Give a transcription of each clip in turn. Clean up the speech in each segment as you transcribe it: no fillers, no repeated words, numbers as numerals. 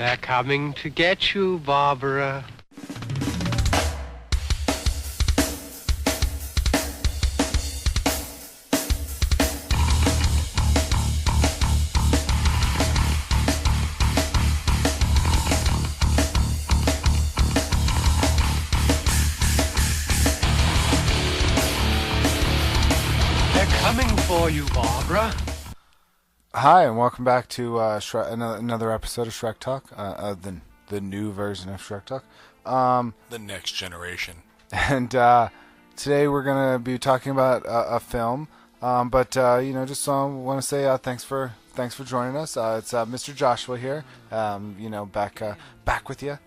They're coming to get you, Barbara. They're coming for you, Barbara. Hi, and welcome back to another episode of Shrek Talk, the new version of Shrek Talk. The next generation. And today we're going to be talking about a film, but just want to say thanks for joining us. It's Mr. Joshua here, back with you.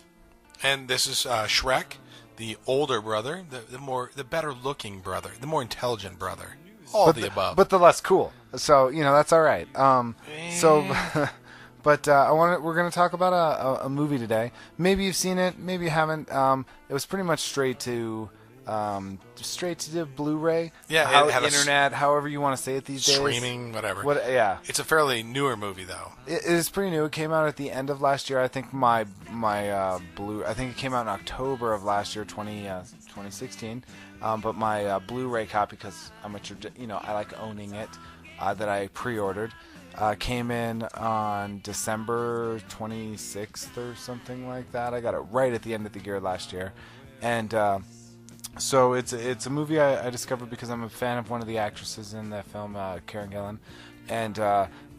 And this is Shrek, the older brother, the better looking brother, the more intelligent brother. All the above. But the less cool. So, that's all right. We're going to talk about a movie today. Maybe you've seen it, maybe you haven't. It was pretty much straight to the Blu-ray. Yeah, it had internet, however you want to say it these days. Streaming, whatever. Yeah. It's a fairly newer movie, though. It is pretty new. It came out at the end of last year. I think I think it came out in October of last year, 2016. But my Blu-ray copy, because I like owning it, that I pre-ordered, came in on December 26th or something like that. I got it right at the end of the year last year, and so it's a movie I discovered because I'm a fan of one of the actresses in that film, Karen Gillan, and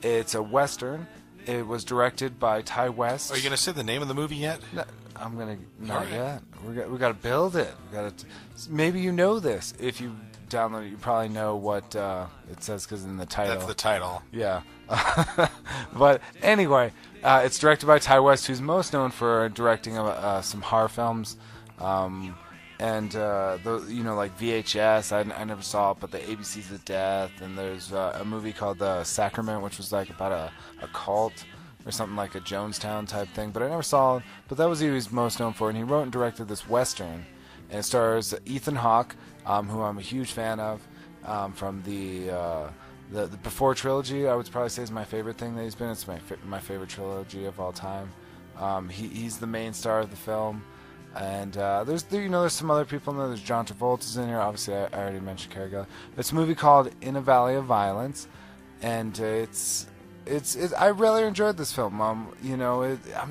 it's a Western. It was directed by Ty West. Are you going to say the name of the movie yet? No, I'm going to not yet. We got to build it. Maybe you know this. If you download it, you probably know what it says because in the title. That's the title. Yeah. But anyway, it's directed by Ty West, who's most known for directing some horror films. And like VHS, I never saw it, but the ABCs of Death, and there's a movie called The Sacrament, which was like about a cult or something like a Jonestown type thing, but I never saw it. But that was what he was most known for, and he wrote and directed this Western, and it stars Ethan Hawke, who I'm a huge fan of, from the Before trilogy. I would probably say is my favorite thing that he's been. It's my favorite trilogy of all time. He's the main star of the film. And there's some other people in there. There's John Travolta's in here. Obviously, I already mentioned Karen Gillan. It's a movie called In a Valley of Violence, and I really enjoyed this film. I'm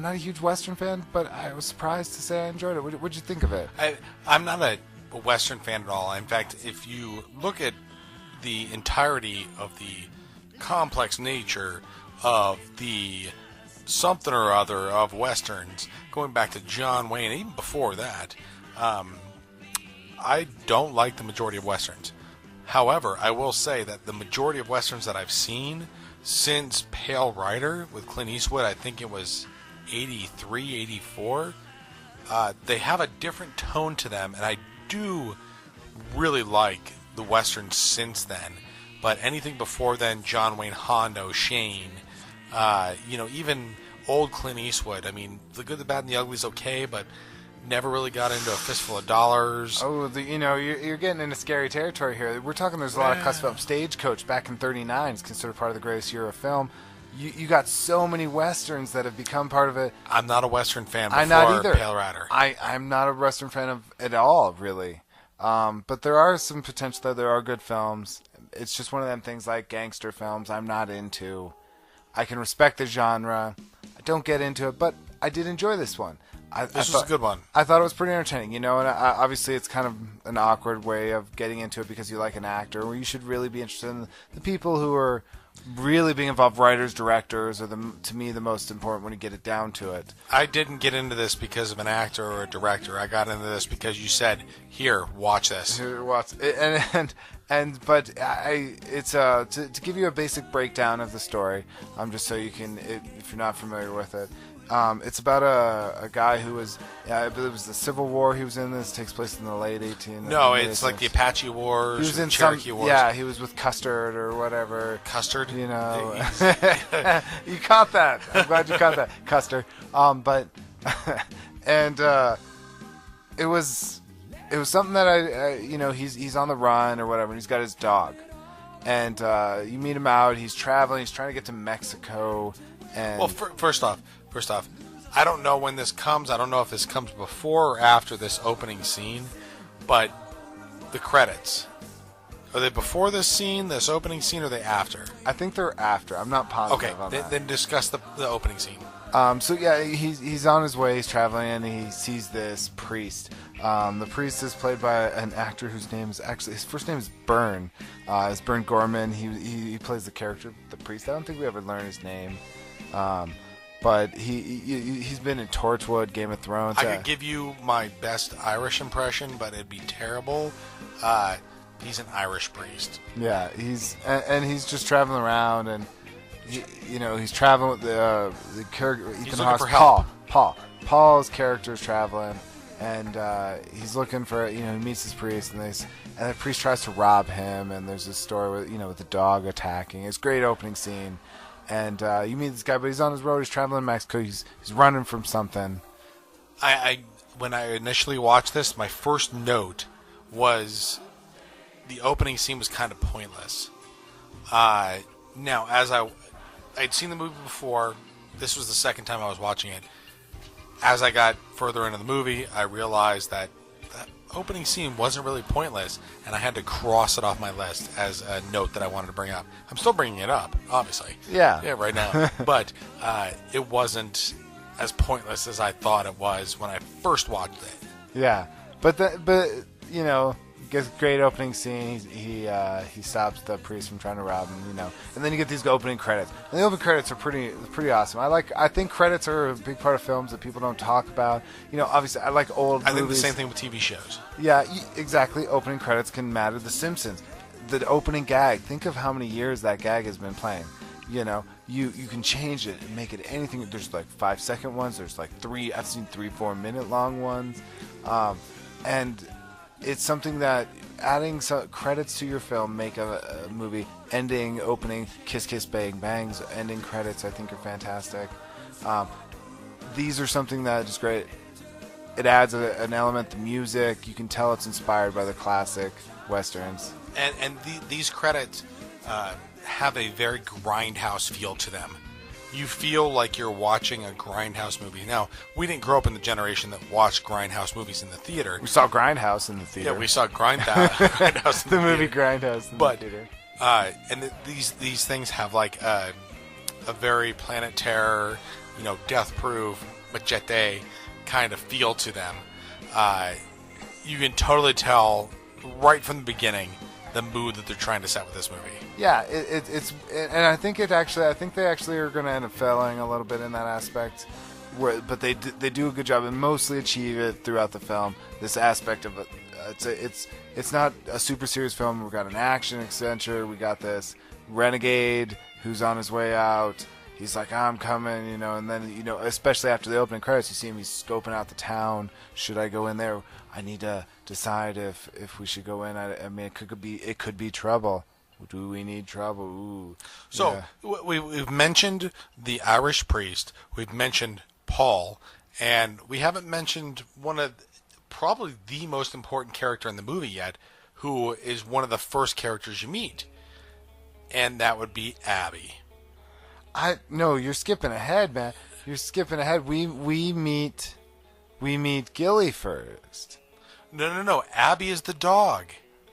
not a huge Western fan, but I was surprised to say I enjoyed it. What'd you think of it? I'm not a Western fan at all. In fact, if you look at the entirety of the complex nature of the something or other of Westerns, going back to John Wayne, even before that, I don't like the majority of Westerns. However, I will say that the majority of Westerns that I've seen since Pale Rider with Clint Eastwood, I think it was 83, 84, they have a different tone to them, and I do really like the Westerns since then. But anything before then, John Wayne, Hondo, Shane, even old Clint Eastwood. I mean, The Good, the Bad, and the Ugly is okay, but never really got into A Fistful of Dollars. Oh, you're getting into scary territory here. We're talking there's a lot of cuss about Stagecoach back in '39 is considered part of the greatest year of film. You got so many Westerns that have become part of it. I'm not a Western fan before I'm not either. Pale Rider. I'm not a Western fan of at all, really. But there are some potential there. There are good films. It's just one of them things like gangster films I'm not into. I can respect the genre. I don't get into it, but I did enjoy this one. This was a good one. I thought it was pretty entertaining, and obviously it's kind of an awkward way of getting into it because you like an actor, or you should really be interested in the people who are really being involved, writers, directors, are to me the most important when you get it down to it. I didn't get into this because of an actor or a director. I got into this because you said, "Here, watch this." Here, watch, but it's to give you a basic breakdown of the story, just so you can, if you're not familiar with it. It's about a guy who was, I believe it was the Civil War he was in. This takes place in the late 1800s. No, it's like the Apache Wars, he was in Cherokee Wars. Yeah, he was with Custard or whatever. Custard? You caught that. I'm glad you caught that. Custard. It was something that he's on the run or whatever, and he's got his dog. And you meet him out, he's traveling, he's trying to get to Mexico. And well, first off, I don't know when this comes. I don't know if this comes before or after this opening scene, but the credits. Are they before this scene, this opening scene, or are they after? I think they're after. I'm not positive Okay, on that. then discuss the opening scene. So yeah, he's on his way. He's traveling, and he sees this priest. The priest is played by an actor whose name is actually his first name is Byrne. It's Byrne Gorman. He plays the character, the priest. I don't think we ever learn his name, but he's been in Torchwood, Game of Thrones. I could give you my best Irish impression, but it'd be terrible. He's an Irish priest. Yeah, he's just traveling around, and he's traveling with the character Ethan Hawke. For help. Paul's character is traveling, and he's looking for he meets this priest, and the priest tries to rob him, and there's this story with the dog attacking. It's a great opening scene, and you meet this guy, but he's on his road. He's traveling in Mexico. He's running from something. When I initially watched this, my first note was the opening scene was kind of pointless. Now, as I'd seen the movie before, this was the second time I was watching it. As I got further into the movie, I realized that opening scene wasn't really pointless, and I had to cross it off my list as a note that I wanted to bring up. I'm still bringing it up, obviously. Yeah, right now. But it wasn't as pointless as I thought it was when I first watched it. Yeah, but gets a great opening scene. He stops the priest from trying to rob him, and then you get these opening credits. And the opening credits are pretty awesome. I think credits are a big part of films that people don't talk about. Obviously I like old movies. I think the same thing with TV shows. Yeah, exactly. Opening credits can matter. The Simpsons, the opening gag. Think of how many years that gag has been playing. You can change it and make it anything. There's like 5-second ones. There's like I've seen 3-4 minute long ones, and it's something that adding some credits to your film make a movie ending, opening, kiss, kiss, bang, bangs, ending credits. I think are fantastic. These are something that is great. It adds an element. The music, you can tell it's inspired by the classic westerns. And these credits have a very grindhouse feel to them. You feel like you're watching a grindhouse movie. Now, we didn't grow up in the generation that watched grindhouse movies in the theater. We saw Grindhouse in the theater. Yeah, we saw Grindhouse in the movie Grindhouse in the theater. And these things have like a very Planet Terror, Death Proof, Machete kind of feel to them. You can totally tell right from the beginning the mood that they're trying to set with this movie. Yeah, it's and I think they actually are going to end up failing a little bit in that aspect, but they do a good job and mostly achieve it throughout the film. This aspect of it, it's not a super serious film. We've got an action adventure. We got this renegade who's on his way out. He's like, I'm coming, and then, especially after the opening credits, you see him, he's scoping out the town. Should I go in there? I need to decide if we should go in. I mean, it could be trouble. Do we need trouble? Ooh. So, yeah. We've mentioned the Irish priest. We've mentioned Paul. And we haven't mentioned one of probably the most important character in the movie yet, who is one of the first characters you meet. And that would be Abby. No, you're skipping ahead, man. You're skipping ahead. We meet Gilly first. No. Abby is the dog.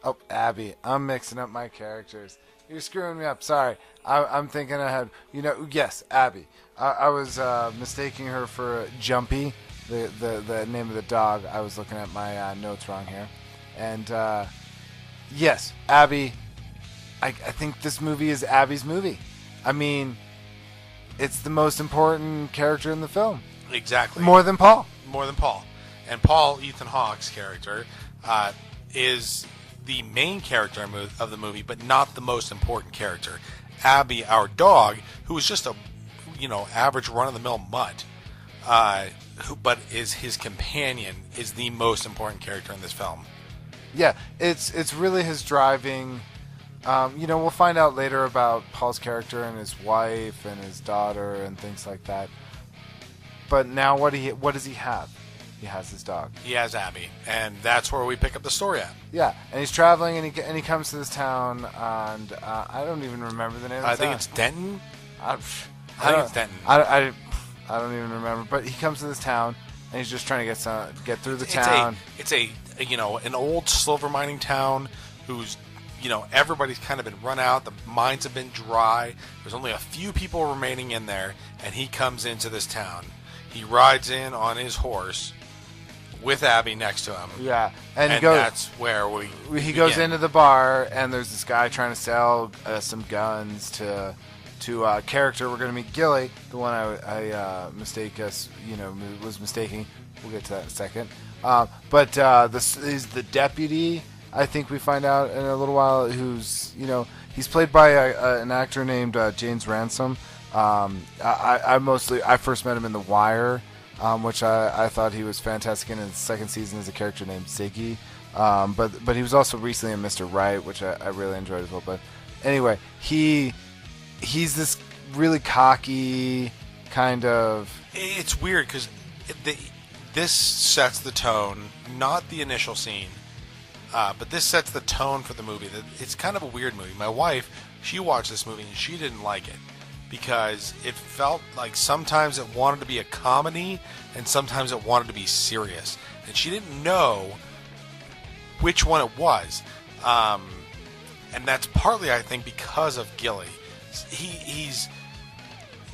Oh, Abby. I'm mixing up my characters. You're screwing me up. Sorry. I'm thinking ahead. Yes, Abby. I was mistaking her for Jumpy, the name of the dog. I was looking at my notes wrong here. And, yes, Abby. I think this movie is Abby's movie. I mean, it's the most important character in the film. Exactly. More than Paul. And Paul, Ethan Hawke's character, is the main character of the movie, but not the most important character. Abby, our dog, who is just a, average run-of-the-mill mutt, but is his companion, is the most important character in this film. Yeah, it's really his driving. We'll find out later about Paul's character and his wife and his daughter and things like that. But now, what does he have? He has his dog. He has Abby, and that's where we pick up the story at. Yeah, and he's traveling, and he comes to this town, and I don't even remember the name of the town. I think it's Denton. I think it's Denton. I I don't even remember. But he comes to this town, and he's just trying to get through the town. It's an old silver mining town who's, everybody's kind of been run out. The mines have been dry. There's only a few people remaining in there, and he comes into this town. He rides in on his horse with Abby next to him. Yeah, and that's where he goes into the bar, and there's this guy trying to sell some guns to a character we're going to meet, Gilly, the one I was mistaking. We'll get to that in a second. But this is the deputy, I think we find out in a little while, who's, he's played by an actor named James Ransom. I first met him in The Wire, which I thought he was fantastic in his second season as a character named Ziggy. But he was also recently in Mr. Right, which I really enjoyed as well. But anyway, he's this really cocky kind of... It's weird because this sets the tone, not the initial scene, but this sets the tone for the movie. It's kind of a weird movie. My wife, she watched this movie and she didn't like it because it felt like sometimes it wanted to be a comedy and sometimes it wanted to be serious. And she didn't know which one it was. And that's partly, I think, because of Gilly. He's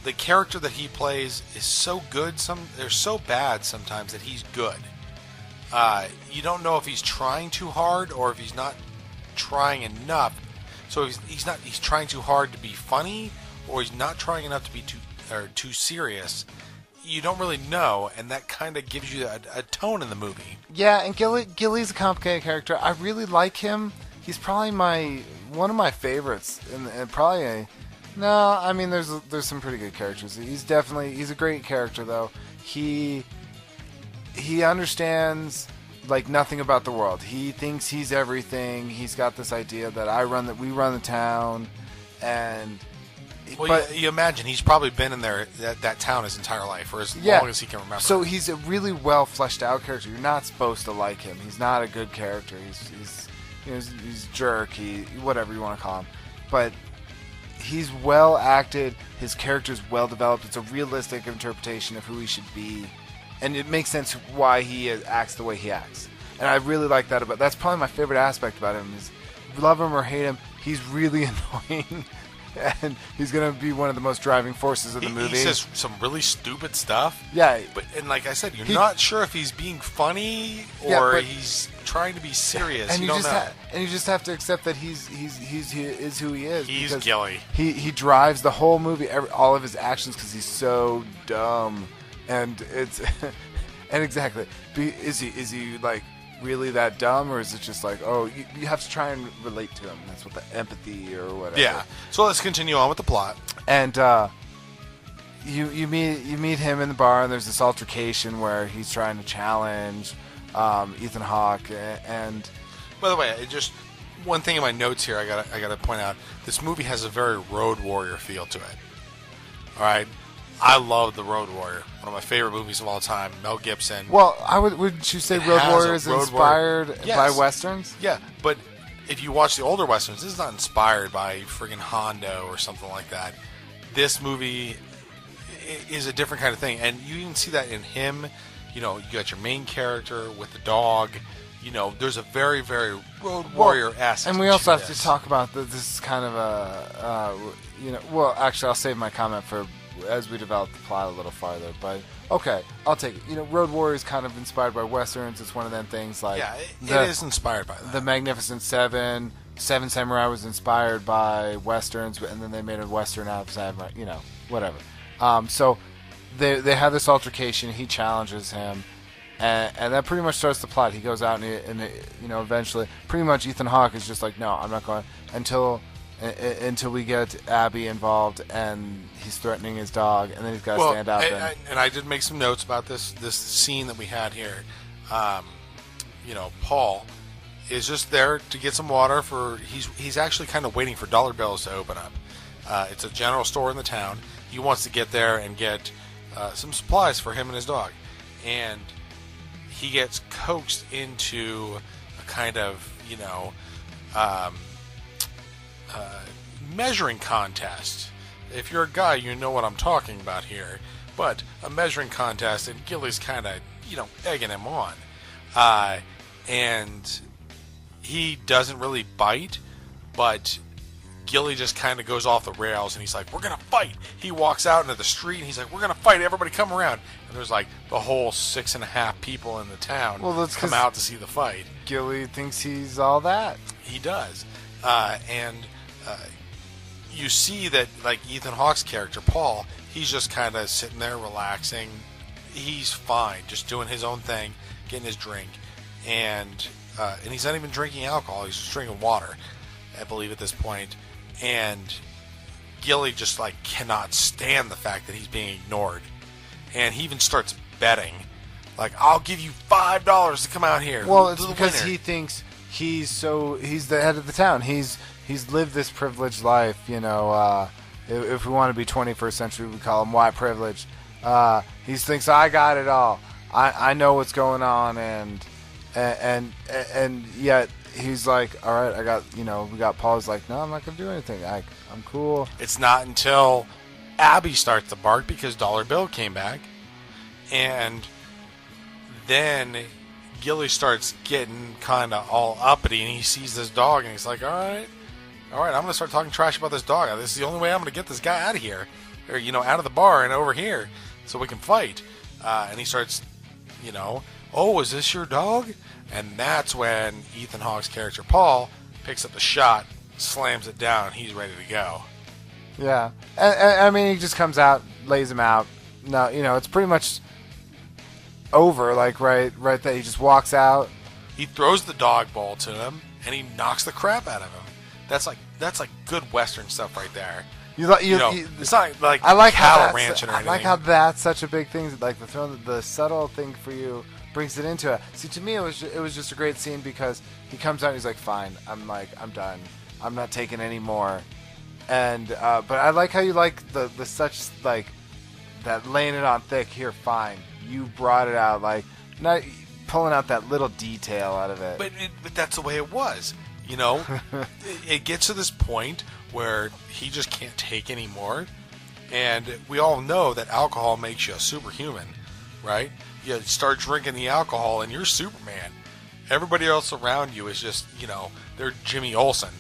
the character that he plays is so good. They're so bad sometimes that he's good. You don't know if he's trying too hard or if he's not trying enough. So he's trying too hard to be funny, or he's not trying enough to be too serious. You don't really know, and that kind of gives you a tone in the movie. Yeah, and Gilly's a complicated character. I really like him. He's probably one of my favorites, and probably there's some pretty good characters. He's a great character though. He understands like nothing about the world. He thinks he's everything. He's got this idea that we run the town, and you imagine he's probably been in that town his entire life, or as long as he can remember. So he's a really well fleshed out character. You're not supposed to like him. He's not a good character. He's a jerk. Whatever you want to call him, but he's well acted. His character's well developed. It's a realistic interpretation of who he should be, and it makes sense why he acts the way he acts. And I really like that about. That's probably my favorite aspect about him. Is love him or hate him, he's really annoying, and he's gonna be one of the most driving forces of the movie. He says some really stupid stuff. Yeah, and like I said, you're not sure if he's being funny or he's trying to be serious. And you don't know. And you just have to accept that he is who he is. He's Gilly. He drives the whole movie, all of his actions, because he's so dumb, and it's and exactly. Is he like really that dumb, or is it just like, oh, you have to try and relate to him? That's what the empathy or whatever. Yeah. So let's continue on with the plot. And you meet him in the bar, and there's this altercation where he's trying to challenge Ethan Hawke. And by the way, just one thing in my notes here, I gotta point out, this movie has a very Road Warrior feel to it. All right. I love The Road Warrior, one of my favorite movies of all time. Mel Gibson. Well, wouldn't you say Road Warrior is inspired by westerns? Yeah, but if you watch the older westerns, this is not inspired by friggin' Hondo or something like that. This movie is a different kind of thing, and you even see that in him. You got your main character with the dog. There's a very, very Road Warrior-esque. And we also have to talk about this is kind of well, actually, I'll save my comment for as we develop the plot a little farther, but okay, I'll take it. Road Warrior is kind of inspired by westerns. It's one of them things like it is inspired by that. The Magnificent Seven, Seven Samurai was inspired by westerns, and then they made a western out of Samurai. Whatever. So they have this altercation. He challenges him, and that pretty much starts the plot. He goes out and eventually, pretty much Ethan Hawke is just like, no, I'm not going until we get Abby involved, and he's threatening his dog, and then he's got to stand out. And I did make some notes about this scene that we had here. Paul is just there to get some water he's actually kind of waiting for dollar bills to open up. It's a general store in the town. He wants to get there and get some supplies for him and his dog, and he gets coaxed into a kind of measuring contest If you're a guy, you know what I'm talking about here. But a measuring contest, and Gilly's kind of, egging him on. And he doesn't really bite, but Gilly just kind of goes off the rails, and he's like, we're going to fight. He walks out into the street, and he's like, we're going to fight. Everybody come around. And there's like the whole 6.5 people in the town come out to see the fight. Gilly thinks he's all that. He does. And you see that, like, Ethan Hawke's character, Paul, he's just kind of sitting there relaxing. He's fine, just doing his own thing, getting his drink. And he's not even drinking alcohol. He's just drinking water, I believe, at this point. And Gilly just, like, cannot stand the fact that he's being ignored. And he even starts betting. Like, I'll give you $5 to come out here. Well, it's because he thinks he's the head of the town. He's lived this privileged life, if we want to be 21st century, we call him white privilege. He thinks, I got it all. I know what's going on, and yet he's like, all right, I got, we got Paul's like, no, I'm not going to do anything. I'm cool. It's not until Abby starts to bark because Dollar Bill came back, and then Gilly starts getting kind of all uppity, and he sees this dog, and he's like, all right, I'm going to start talking trash about this dog. This is the only way I'm going to get this guy out of here, or, out of the bar and over here so we can fight. And he starts, oh, is this your dog? And that's when Ethan Hawke's character, Paul, picks up the shot, slams it down, and he's ready to go. Yeah. I mean, he just comes out, lays him out. No, it's pretty much over, like, right there. He just walks out. He throws the dog bowl to him, and he knocks the crap out of him. That's like good Western stuff right there. It's not like I like cattle ranching or anything. I like how that's such a big thing. Like the subtle thing for you brings it into it. See, to me, it was just a great scene because he comes out and he's like, fine, I'm done. I'm not taking any more. And but I like how you like the such like that laying it on thick. Here, fine, you brought it out, like not pulling out that little detail out of it. But that's the way it was. It gets to this point where he just can't take any more. And we all know that alcohol makes you a superhuman, right? You start drinking the alcohol and you're Superman. Everybody else around you is just, they're Jimmy Olsen.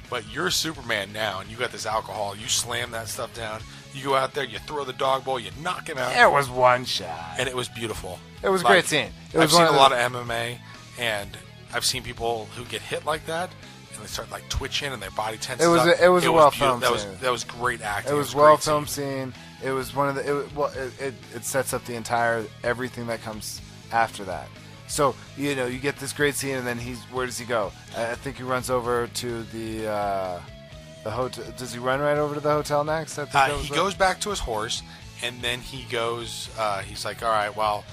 But you're Superman now, and you got this alcohol. You slam that stuff down. You go out there, you throw the dog bowl, you knock him out. It was one shot. And it was beautiful. It was a great scene. I've seen a lot of MMA, and I've seen people who get hit like that, and they start like twitching, and their body tenses up. It was a well filmed scene. That was great acting. It was well filmed scene. It was one of the. It sets up the entire everything that comes after that. So you get this great scene, and then where does he go? I think he runs over to the hotel. Does he run right over to the hotel next? He goes back to his horse, and then he goes. He's like, all right, well,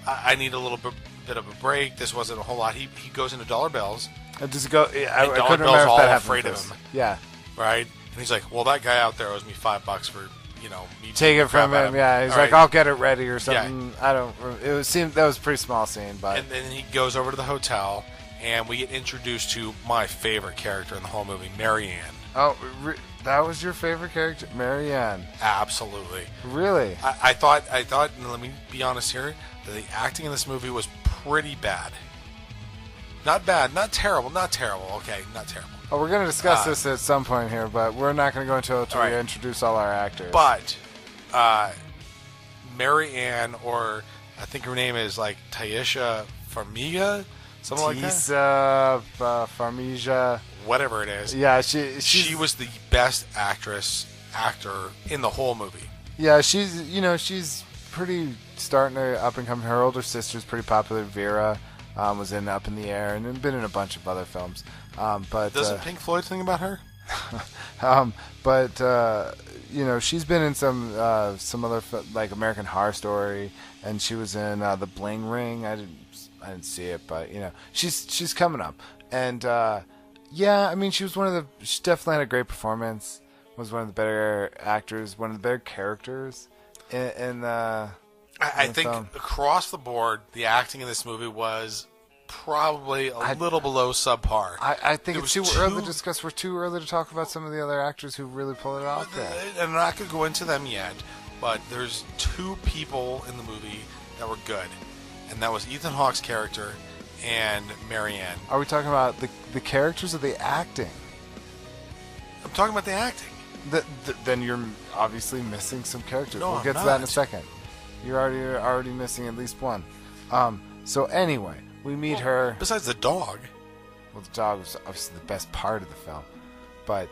I need a little bit of a break. This wasn't a whole lot. He goes into Dollar Bills. Does he go? I couldn't remember all if that afraid happened of him. Yeah. Right. And he's like, well, that guy out there owes me $5 for me take it from him. Yeah. He's all like, right. I'll get it ready or something. Yeah. I don't. That was a pretty small scene, but. And then he goes over to the hotel, and we get introduced to my favorite character in the whole movie, Marianne. Oh, that was your favorite character, Marianne? Absolutely. Really? I thought. And let me be honest here. That the acting in this movie was pretty bad. Not bad, not terrible, okay, not terrible. Oh, we're going to discuss this at some point here, but we're not going to go until we introduce all our actors. But Mary Ann, or I think her name is like Taisha Farmiga, something like that. Tisa Farmiga. Whatever it is. Yeah, she was the best actor in the whole movie. Yeah, she's pretty starting to up and coming. Her older sister's pretty popular, Vera. Was in Up in the Air and been in a bunch of other films. But doesn't Pink Floyd think about her? She's been in some other like American Horror Story, and she was in The Bling Ring. I didn't see it, but she's coming up. And she was she definitely had a great performance. Was one of the better actors, one of the better characters in I think across the board, the acting in this movie was probably a little below subpar. I think There it's was too early to discuss. We're too early to talk about some of the other actors who really pull it off there. And I'm not going to go into them yet, but there's two people in the movie that were good, and that was Ethan Hawke's character and Marianne. Are we talking about the characters or the acting? I'm talking about the acting. Then you're obviously missing some characters. No, we'll I'm get to that in a not. second. You're already missing at least one. So anyway, we meet her. Besides the dog. Well, the dog was obviously the best part of the film, but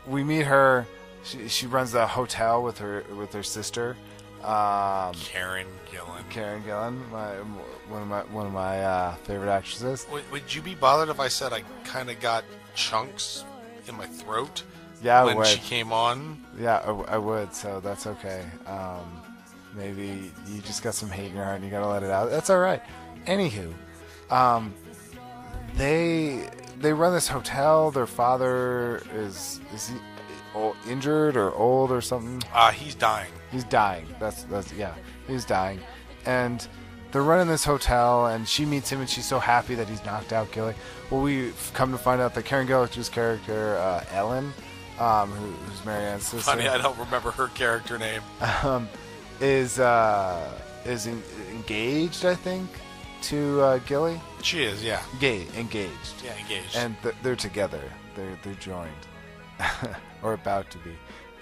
we meet her. She runs the hotel with her sister, Karen Gillan. Karen Gillan, one of my favorite actresses. Would you be bothered if I said I kind of got chunks in my throat Yeah, when I would. she came on? Yeah, I would. So that's okay. Maybe you just got some hate in your heart and you gotta let it out. That's all right. Anywho, they run this hotel. Their father is he injured or old or something? He's dying. He's dying. That's yeah. He's dying, and they're running this hotel. And she meets him, and she's so happy that he's knocked out Gilly. Well, we come to find out that Karen Gillan's character, Ellen, who's Marianne's sister. Funny, I don't remember her character name. Is engaged, I think, to Gilly. She is, yeah. Engaged. Yeah, engaged. And they're together. They're joined, or about to be.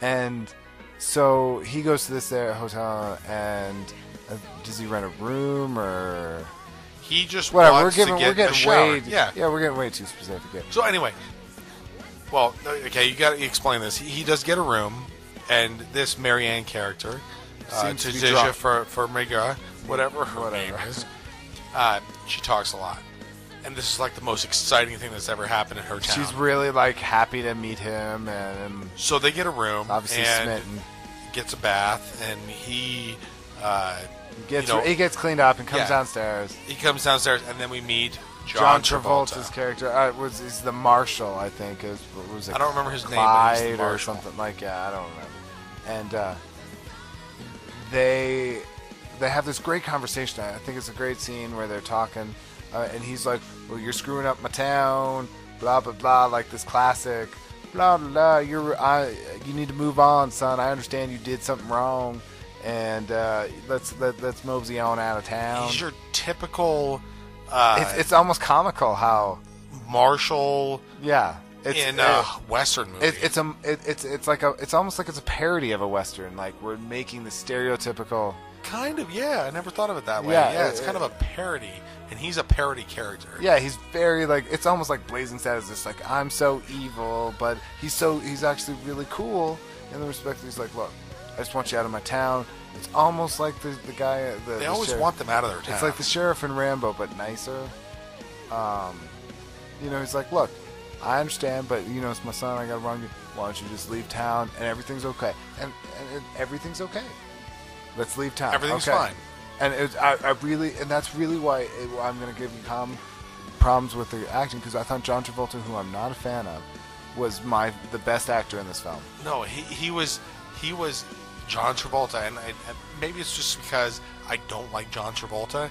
And so he goes to this hotel, and does he rent a room or He just whatever? wants to get a shower. Yeah. we're getting way too specific here. So anyway, well, okay, you got to explain this. He does get a room, and this Marianne character, Seems to be Tizia drunk. for Mega, whatever her name is, she talks a lot. And this is like the most exciting thing that's ever happened in her town. She's really like happy to meet him, and So they get a room, obviously and smitten. gets a bath, and he He gets cleaned up and comes downstairs. He comes downstairs, and then we meet John Travolta. Travolta's character he's the marshal, I think. Was it I don't remember his name, but Clyde he's the or marshal. something like I don't remember. And they have this great conversation. I think it's a great scene where they're talking, and he's like, "Well, you're screwing up my town, blah blah blah," like this classic, blah blah blah. You need to move on, son. I understand you did something wrong, and let's mosey on out of town. He's your typical It's almost comical how marshal in a Western movie. it's almost like it's a parody of a Western. Like we're making the stereotypical. Kind of, yeah. I never thought of it that way. Yeah, Yeah, it's kind of a parody, and he's a parody character. Yeah, he's very like it's almost like Blazing Saddles. This like I'm so evil, but he's actually really cool in the respect that he's like, look, I just want you out of my town. It's almost like the guy. They always want them out of their town. It's like the sheriff in Rambo, but nicer. He's like, look, I understand, but it's my son. I got to run you. Why don't you just leave town and everything's okay? And everything's okay. Let's leave town. Everything's okay. fine. And that's really why I'm going to give you problems with the acting, because I thought John Travolta, who I'm not a fan of, was the best actor in this film. No, he was John Travolta, and maybe it's just because I don't like John Travolta,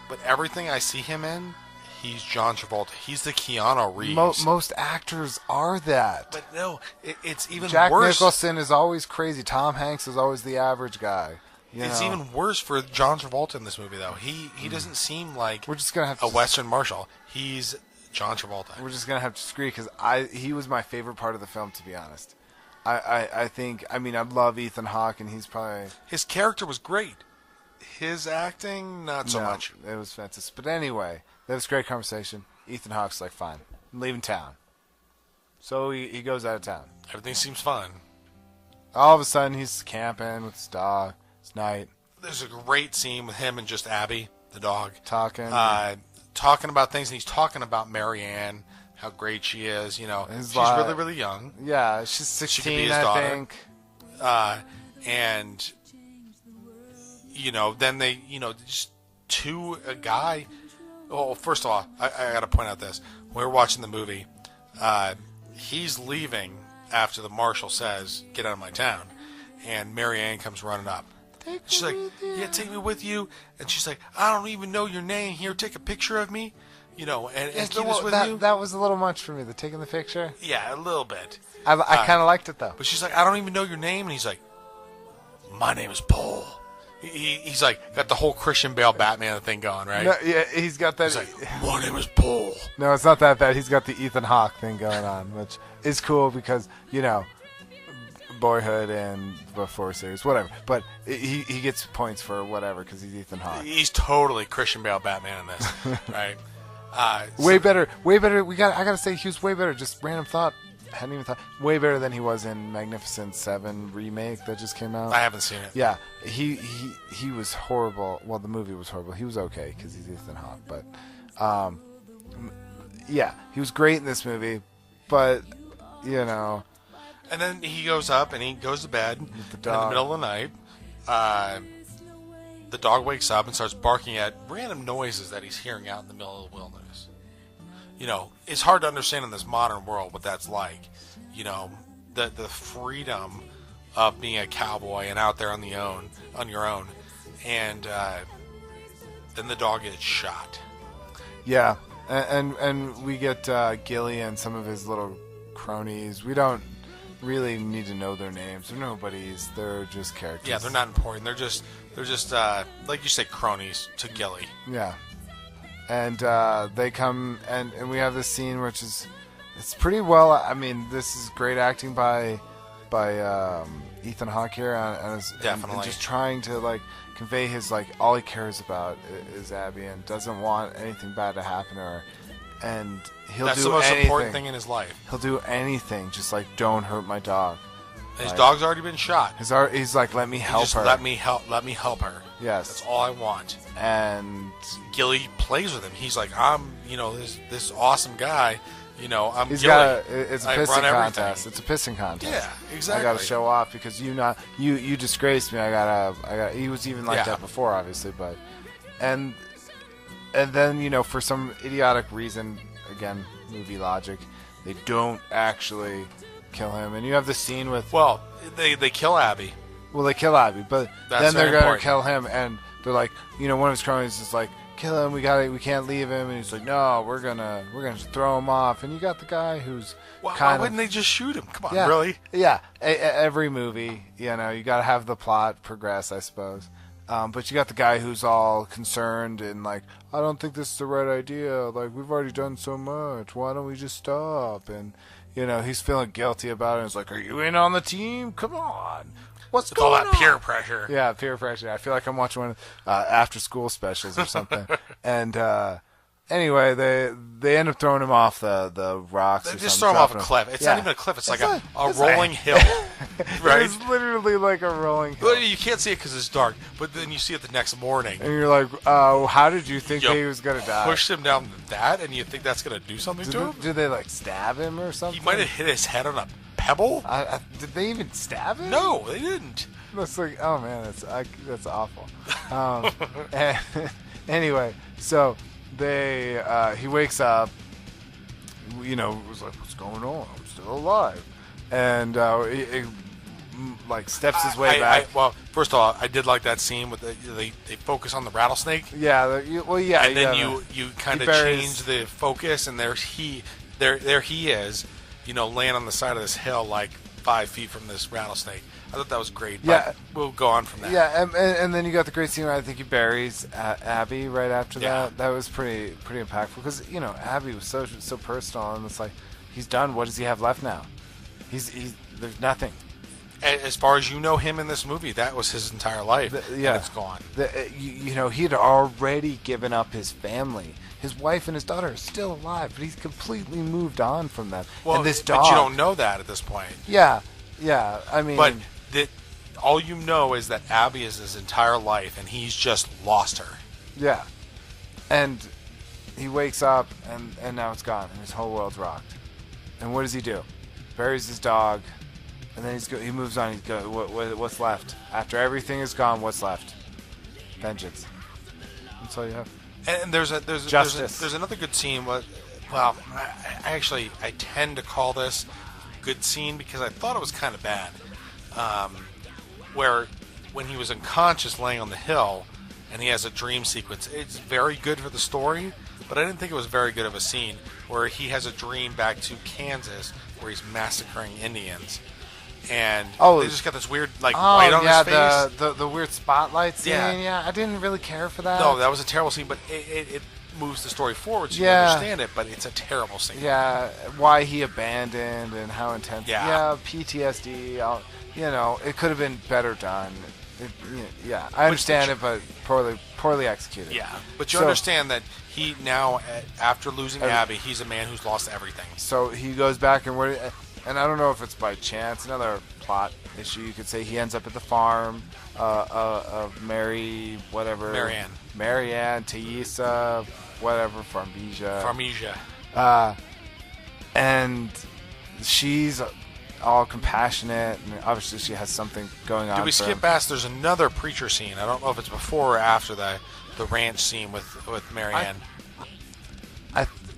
but everything I see him in, he's John Travolta. He's the Keanu Reeves. Most actors are that. But no, it's even Jack worse. Nicholson is always crazy. Tom Hanks is always the average guy. It's even worse for John Travolta in this movie, though. He doesn't seem like we're just gonna have a Western marshal. He's John Travolta. We're just gonna have to disagree because he was my favorite part of the film, to be honest. I think I love Ethan Hawke, and he's probably His character was great. His acting, not so much. It was fantastic. But anyway, that was a great conversation. Ethan Hawke's like, fine, I'm leaving town. So he goes out of town. Everything seems fine. All of a sudden, he's camping with his dog. It's night. There's a great scene with him and just Abby, the dog, talking about things, and he's talking about Marianne, how great she is. She's really, really young. Yeah, she's 16, she could be his I daughter. think. And then they, just to a guy. Well, first of all, I got to point out this: when we were watching the movie, he's leaving after the marshal says, "Get out of my town," and Marianne comes running up. She's like, yeah, take me with you. And she's like, I don't even know your name. Here, take a picture of me. You know, and keep this with you. That was a little much for me, the taking the picture. Yeah, a little bit. I kind of liked it, though. But she's like, I don't even know your name. And he's like, my name is Paul. He's like, got the whole Christian Bale Batman thing going, right? No, yeah, he's got that. He's like, my name is Paul. No, it's not that bad. He's got the Ethan Hawke thing going on, which is cool because, you know, Boyhood and Before Series, whatever. But he gets points for whatever because he's Ethan Hawke. He's totally Christian Bale Batman in this, right? Way better. I gotta say, he was way better. Just random thought. Hadn't even thought. Way better than he was in Magnificent 7 remake that just came out. I haven't seen it. Yeah, he was horrible. Well, the movie was horrible. He was okay because he's Ethan Hawke, but yeah, he was great in this movie. But you know, and then he goes up and he goes to bed in the middle of the night. The dog wakes up and starts barking at random noises that he's hearing out in the middle of the wilderness. You know, it's hard to understand in this modern world what that's like. You know, the freedom of being a cowboy and out there on your own, and then the dog gets shot. Yeah, and we get Gilly and some of his little cronies. We don't really need to know their names. They're nobodies. They're just characters. Yeah, they're not important. They're just like you say, cronies to Gilly. Yeah. And they come, and we have this scene which is, it's pretty well, I mean, this is great acting by Ethan Hawke here, and definitely just trying to, like, convey his, like, all he cares about is Abby and doesn't want anything bad to happen to her. And That's the most important thing in his life. He'll do anything, just like, don't hurt my dog. His dog's already been shot. He's like, let me help her. Let me help her. Yes. That's all I want. And Gilly plays with him. He's like, I'm, you know, this awesome guy. You know, I'm He's Gilly. It's a pissing contest. It's a pissing contest. Yeah, exactly. I gotta show off because you disgraced me. I gotta. He was even like that before, obviously, but and then, you know, for some idiotic reason, again, movie logic, they don't actually kill him, and you have the scene with. Well, they kill Abby. Well, they kill Abby, but then they're gonna kill him, and they're like, you know, one of his cronies is like, kill him, we can't leave him, and he's like, no, we're gonna just throw him off, and you got the guy who's why wouldn't they just shoot him? Come on, yeah, really? Yeah, every movie, you know, you gotta have the plot progress, I suppose. But you got the guy who's all concerned and like, I don't think this is the right idea. Like, we've already done so much. Why don't we just stop? And you know, he's feeling guilty about it. It's like, are you in on the team? Come on. What's going on? All that peer pressure. Yeah, peer pressure. I feel like I'm watching one of after school specials or something. And anyway, they end up throwing him off the rocks. They just throw him off a cliff. It's not even a cliff. It's like a rolling hill. Right? It's literally like a rolling hill. Well, you can't see it because it's dark, but then you see it the next morning. And you're like, how did you think he was going to die? Pushed him down that, and you think that's going to do something to him? Did they, like, stab him or something? He might have hit his head on a pebble. Did they even stab him? No, they didn't. That's like, oh man, that's awful. Anyway, so he wakes up. You know, was like, what's going on? I'm still alive, and he like steps his way back. Well, first of all, I did like that scene with they focus on the rattlesnake. Yeah, yeah. And then you kind of change the focus, and there he is, you know, laying on the side of this hill, like 5 feet from this rattlesnake. I thought that was great. Yeah, but we'll go on from that. Yeah, and then you got the great scene where I think he buries Abby right after that. That was pretty impactful because, you know, Abby was so personal, and it's like, he's done. What does he have left now? There's nothing. As far as you know him in this movie, that was his entire life. And it's gone. You know, he had already given up his family. His wife and his daughter are still alive, but he's completely moved on from them. Well, and this dog, but you don't know that at this point. Yeah. I mean, but all you know is that Abby is his entire life, and he's just lost her. Yeah, and he wakes up, and now it's gone, and his whole world's rocked. And what does he do? Buries his dog, and then he moves on. What's left after everything is gone? What's left? Vengeance. That's all you have. And there's another good scene. Well, I tend to call this good scene because I thought it was kind of bad, where when he was unconscious laying on the hill and he has a dream sequence. It's very good for the story, but I didn't think it was very good of a scene where he has a dream back to Kansas where he's massacring Indians. And they just got this weird light on his face. The weird spotlight scene. Yeah, I didn't really care for that. No, that was a terrible scene, but it moves the story forward so you understand it, but it's a terrible scene. Yeah, why he abandoned and how intense. Yeah, PTSD. It could have been better done. I understand it, but poorly executed. Yeah, but you understand that he now, after losing Abby, he's a man who's lost everything. So he goes back and I don't know if it's by chance, another plot issue, you could say he ends up at the farm of Marianne, Thaisa, whatever, Farmesia. And she's all compassionate, and obviously she has something going on. Do we skip past, there's another preacher scene. I don't know if it's before or after the ranch scene with Marianne.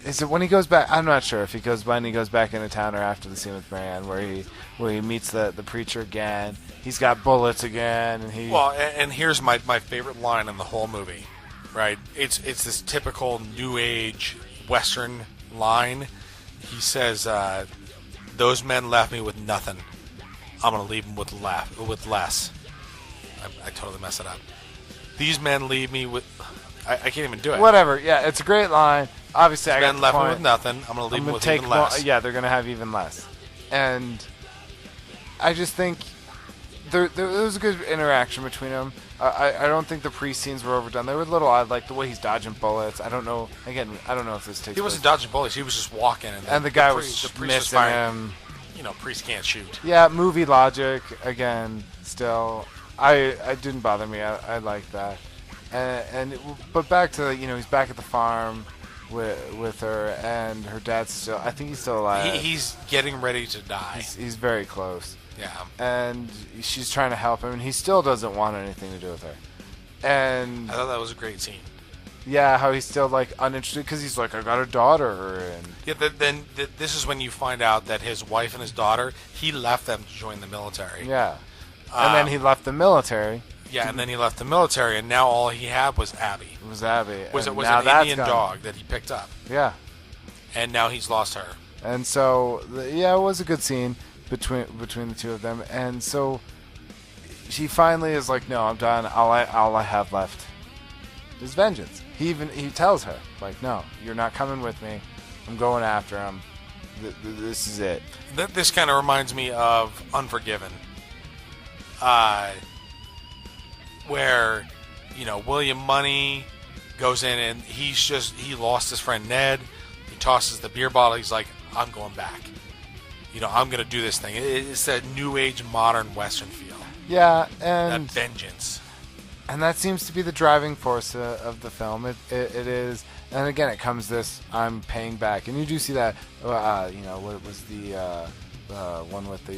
Is it when he goes back? I'm not sure if he goes back into town or after the scene with Marianne where he meets the preacher again. He's got bullets again, and and here's my favorite line in the whole movie, right? It's this typical New Age Western line. He says, "Those men left me with nothing. I'm gonna leave them with less." I totally messed it up. These men leave me with. I can't even do it. Whatever. Yeah, it's a great line. Obviously, I got the left point. me with nothing. I'm going to leave them with even less. Yeah, they're going to have even less. And I just think there was a good interaction between them. I don't think the pre-scenes were overdone. They were a little odd, like the way he's dodging bullets. I don't know. Again, I don't know if this takes. He wasn't dodging bullets. He was just walking, and the guy was missing him. Priest can't shoot. Yeah, movie logic again. Still, it didn't bother me. I like that. But back to he's back at the farm with her, and her dad's still. I think he's still alive. He's getting ready to die. He's very close. Yeah. And she's trying to help him, and he still doesn't want anything to do with her. And I thought that was a great scene. Yeah, how he's still uninterested because he's like, I got a daughter. And then this is when you find out that his wife and his daughter, he left them to join the military. Yeah. And then he left the military. Yeah, and then he left the military, and now all he had was Abby. It was Abby. Was an Indian dog that he picked up. Yeah. And now he's lost her. And so, it was a good scene between the two of them. And so, she finally is like, no, I'm done. All I have left is vengeance. He tells her, like, no, you're not coming with me. I'm going after him. This is it. This kind of reminds me of Unforgiven. Where, William Money goes in and he lost his friend Ned. He tosses the beer bottle. He's like, I'm going back. I'm going to do this thing. It's that new age modern Western feel. Yeah, and that vengeance. And that seems to be the driving force of the film. It is, and again, it comes this, I'm paying back. And you do see that, what was the one with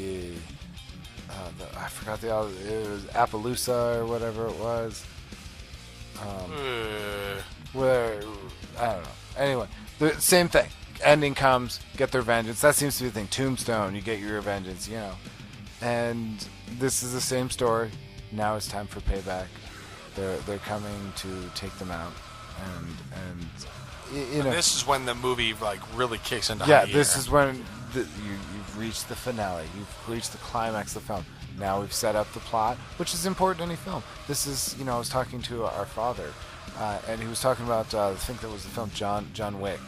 I forgot it was Appaloosa or whatever it was. Where, I don't know. Anyway, the same thing. Ending comes, get their vengeance. That seems to be the thing. Tombstone, you get your vengeance, And this is the same story. Now it's time for payback. They're coming to take them out, and this is when the movie really kicks into high gear. This is when you've reached the finale. You've reached the climax of the film. Now we've set up the plot, which is important in any film. This is, I was talking to our father, and he was talking about I think that was the film John Wick,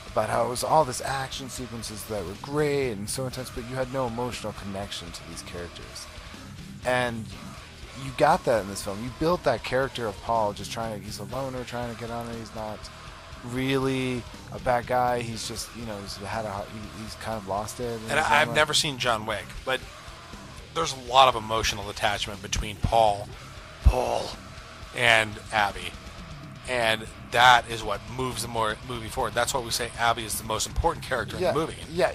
about how it was all this action sequences that were great and so intense, but you had no emotional connection to these characters, and you got that in this film. You built that character of Paul he's a loner trying to get on it. He's not really a bad guy. He's just, he's kind of lost it. And I've never seen John Wick, but there's a lot of emotional attachment between Paul, and Abby. And that is what moves the movie forward. That's why we say Abby is the most important character in the movie. Yeah,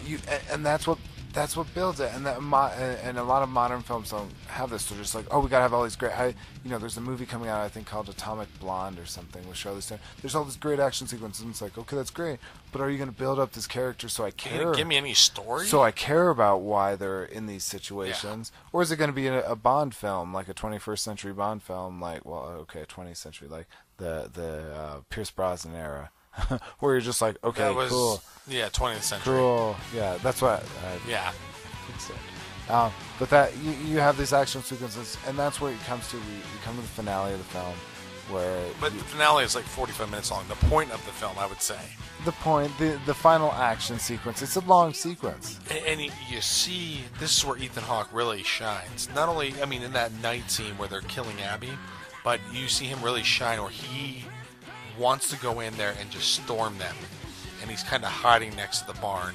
and that's what that's what builds it. And and a lot of modern films don't have this. They're just like, oh, we gotta have all these great. There's a movie coming out I think called Atomic Blonde or something with Charlize Theron. There's all this great action sequences, and it's like, okay, that's great, but are you gonna build up this character so I care? Can you give me any story? So I care about why they're in these situations, or is it going to be a Bond film, like a 21st century Bond film, like 20th century, like the Pierce Brosnan era, where you're just like, okay, cool, 20th century, cool, yeah, that's what, yeah. But that you have these action sequences, and that's where it comes to. You come to the finale of the film, the finale is like 45 minutes long. The point of the film, I would say. The final action sequence. It's a long sequence. And you see, this is where Ethan Hawke really shines. Not only, in that night scene where they're killing Abby, but you see him really shine where he wants to go in there and just storm them. And he's kind of hiding next to the barn.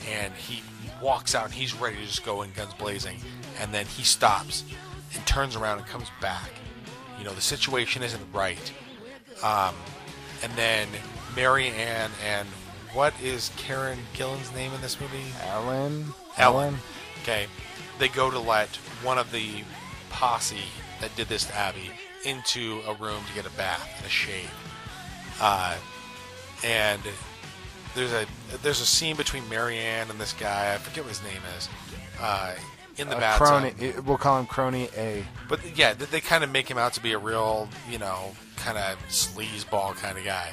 And he walks out and he's ready to just go in guns blazing. And then he stops and turns around and comes back. The situation isn't right. And then Mary Ann and what is Karen Gillan's name in this movie? Ellen. Okay. They go to let one of the posse that did this to Abby into a room to get a bath and a shave. And there's a scene between Mary Ann and this guy. I forget what his name is. In the bathtub. Crony, we'll call him Crony A. But yeah, they kind of make him out to be a real, kind of sleazeball kind of guy.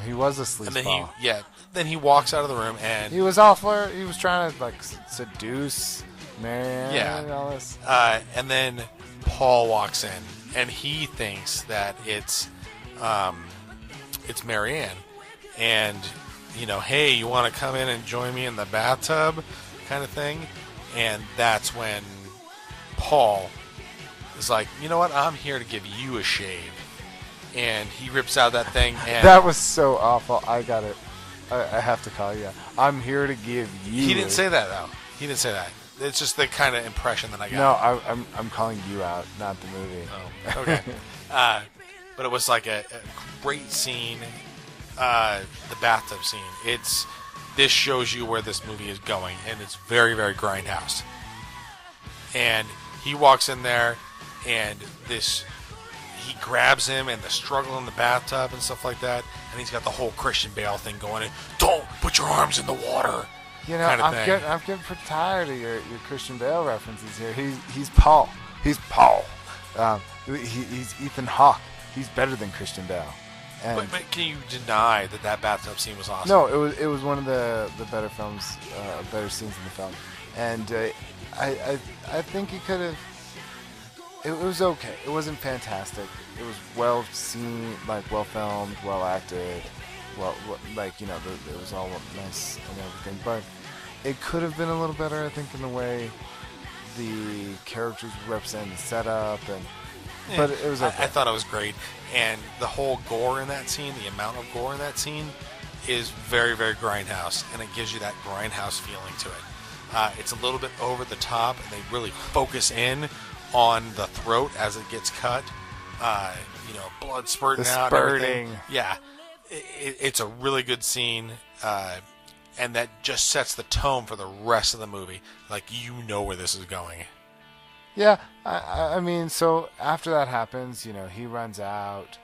He was a sleazeball. Then he walks out of the room and he was all flirt. He was trying to seduce Marianne. Yeah. And all this. And then Paul walks in and he thinks that it's Marianne, and hey, you want to come in and join me in the bathtub, kind of thing. And that's when Paul is like, you know what? I'm here to give you a shave. And he rips out that thing. And that was so awful. I got it. I have to call you. I'm here to give you. He didn't say that, though. He didn't say that. It's just the kind of impression that I got. No, I'm calling you out, not the movie. Oh, okay. But it was like a great scene. The bathtub scene. This shows you where this movie is going, and it's very, very grindhouse. And he walks in there, and he grabs him, and the struggle in the bathtub and stuff like that, and he's got the whole Christian Bale thing going. And don't put your arms in the water. I'm getting pretty tired of your Christian Bale references here. He's Paul. He's Paul. He's Ethan Hawke. He's better than Christian Bale. But can you deny that bathtub scene was awesome? No, it was one of the better films, better scenes in the film, and I think it could have. It was okay. It wasn't fantastic. It was well seen, well filmed, well acted, it was all nice and everything. But it could have been a little better, I think, in the way the characters represent the setup and. But it was okay. I thought it was great. And the whole gore in that scene, the amount of gore in that scene, is very, very grindhouse. And it gives you that grindhouse feeling to it. It's a little bit over the top, and they really focus in on the throat as it gets cut. Blood spurting out. Everything. Yeah. It's a really good scene. And that just sets the tone for the rest of the movie. Where this is going. Yeah, I mean, so after that happens, he runs out,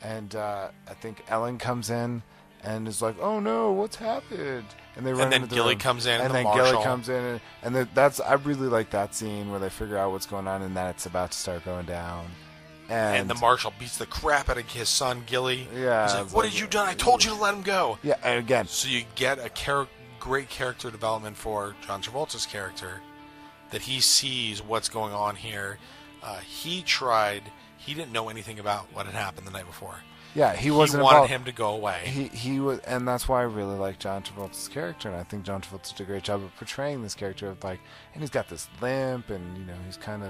and I think Ellen comes in and is like, "Oh no, what's happened?" And they run. And then Gilly comes in, and then Gilly comes in, and I really like that scene where they figure out what's going on and that it's about to start going down. And the marshal beats the crap out of his son Gilly. Yeah, he's like, "What did you done? I told you to let him go." Yeah, and again, so you get a great character development for John Travolta's character. That he sees what's going on here. He didn't know anything about what had happened the night before. Yeah, he wasn't He wanted involved. him to go away. He was, and that's why I really like John Travolta's character, and I think John Travolta did a great job of portraying this character of and he's got this limp, and he's kind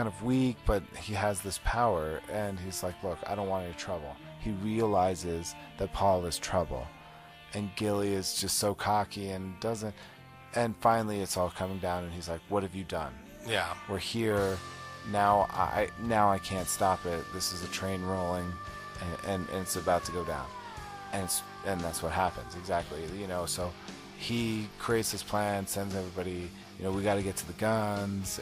of weak, but he has this power, and he's like, look, I don't want any trouble. He realizes that Paul is trouble, and Gilly is just so cocky and doesn't. And finally, it's all coming down, and he's like, "What have you done? Yeah, we're here now. I can't stop it. This is a train rolling, and it's about to go down, and that's what happens exactly. So he creates this plan, sends everybody, we got to get to the guns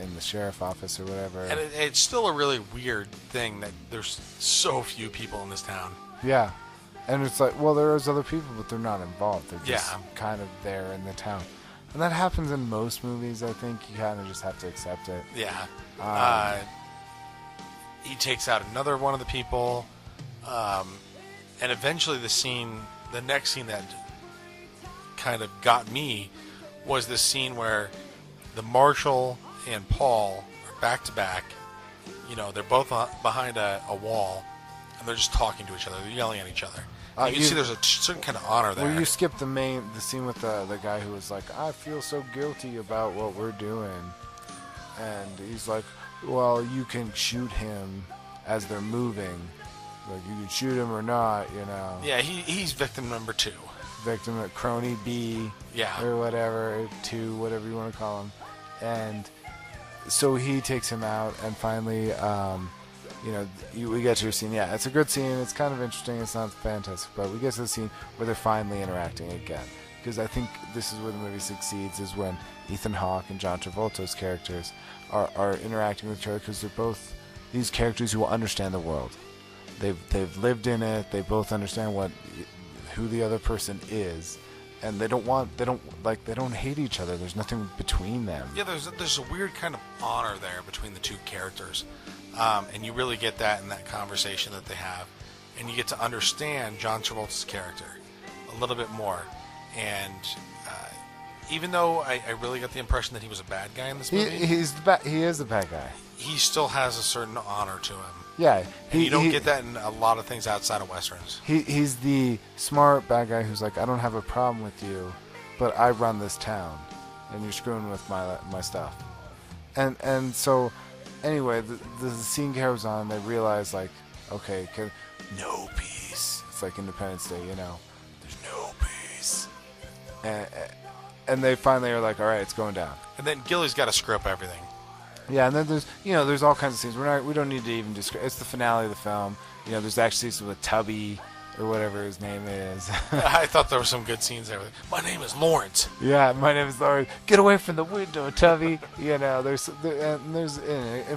in the sheriff office or whatever. And it's still a really weird thing that there's so few people in this town. Yeah. And it's like, well, there's other people, but they're not involved. They're just Yeah. kind of there in the town. And that happens in most movies, I think. You kind of just have to accept it. Yeah. He takes out another one of the people. And eventually the next scene that kind of got me was this scene where the marshal and Paul are back to back. They're both behind a wall, and they're just talking to each other. They're yelling at each other. You can see there's a certain kind of honor there. Well, you skipped the scene with the guy who was like, I feel so guilty about what we're doing. And he's like, well, you can shoot him as they're moving. Like, you can shoot him or not, Yeah, he's victim number 2. Victim at Crony B. Yeah. Or whatever, 2, whatever you want to call him. And so he takes him out, and finally, we get to a scene. Yeah, it's a good scene. It's kind of interesting. It's not fantastic, but we get to the scene where they're finally interacting again. Because I think this is where the movie succeeds, is when Ethan Hawke and John Travolta's characters are interacting with each other, because they're both these characters who understand the world. They've lived in it. They both understand who the other person is, and they don't hate each other. There's nothing between them. Yeah, there's a weird kind of honor there between the two characters, and you really get that in that conversation that they have, and you get to understand John Travolta's character a little bit more. And even though I really got the impression that he was a bad guy in this movie, he is the bad guy. He still has a certain honor to him. Yeah, and you don't get that in a lot of things outside of westerns. He's the smart bad guy who's like, I don't have a problem with you, but I run this town, and you're screwing with my stuff. And so, anyway, the scene carries on. They realize, like, okay, no peace. It's like Independence Day, There's no peace. And they finally are like, all right, it's going down. And then Gilly's got to screw up everything. Yeah, and then there's all kinds of scenes. We don't need to even describe. It's the finale of the film. There's actually scenes with Tubby or whatever his name is. I thought there were some good scenes there. My name is Lawrence. Yeah, my name is Lawrence. Get away from the window, Tubby. It